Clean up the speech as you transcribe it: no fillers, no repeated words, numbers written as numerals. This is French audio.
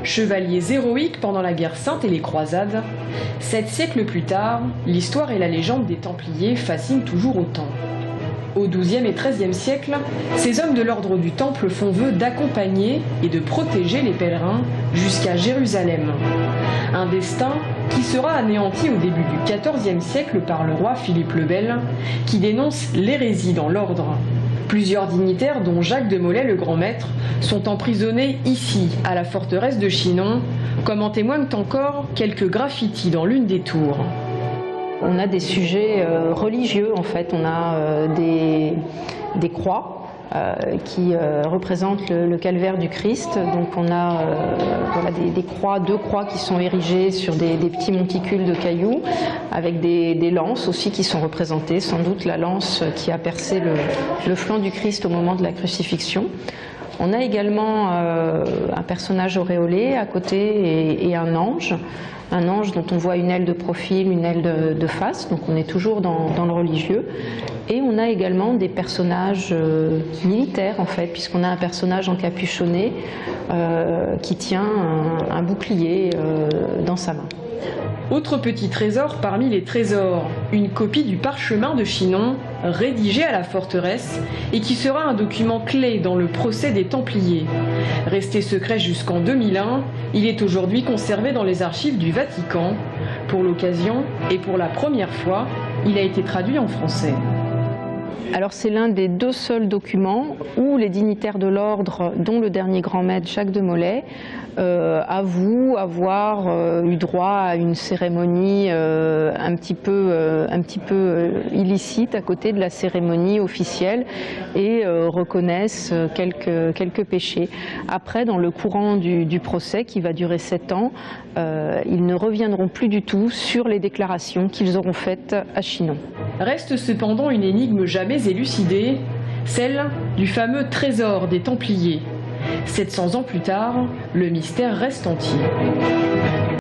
Chevaliers héroïques pendant la guerre sainte et les croisades, 7 siècles plus tard, l'histoire et la légende des Templiers fascinent toujours autant. Au XIIe et XIIIe siècle, ces hommes de l'ordre du Temple font vœu d'accompagner et de protéger les pèlerins jusqu'à Jérusalem. Un destin qui sera anéanti au début du XIVe siècle par le roi Philippe le Bel, qui dénonce l'hérésie dans l'ordre. Plusieurs dignitaires, dont Jacques de Molay le grand maître, sont emprisonnés ici, à la forteresse de Chinon, comme en témoignent encore quelques graffitis dans l'une des tours. On a des sujets religieux en fait, on a des croix qui représentent le calvaire du Christ. Donc on a voilà, des croix, 2 croix qui sont érigées sur des petits monticules de cailloux, avec des lances aussi qui sont représentées, sans doute la lance qui a percé le flanc du Christ au moment de la crucifixion. On a également un personnage auréolé à côté et un ange dont on voit une aile de profil, une aile de face, donc on est toujours dans le religieux. Et on a également des personnages militaires en fait, puisqu'on a un personnage encapuchonné qui tient un bouclier dans sa main. Autre petit trésor parmi les trésors, une copie du parchemin de Chinon, rédigé à la forteresse et qui sera un document clé dans le procès des Templiers. Resté secret jusqu'en 2001, il est aujourd'hui conservé dans les archives du Vatican. Pour l'occasion, et pour la première fois, il a été traduit en français. Alors c'est l'un des 2 seuls documents où les dignitaires de l'ordre, dont le dernier grand maître Jacques de Molay, avouent avoir eu droit à une cérémonie un petit peu illicite à côté de la cérémonie officielle et reconnaissent quelques péchés. Après, dans le courant du procès qui va durer 7 ans, ils ne reviendront plus du tout sur les déclarations qu'ils auront faites à Chinon. Reste cependant une énigme jamais élucidée, celle du fameux trésor des Templiers. 700 ans plus tard, le mystère reste entier.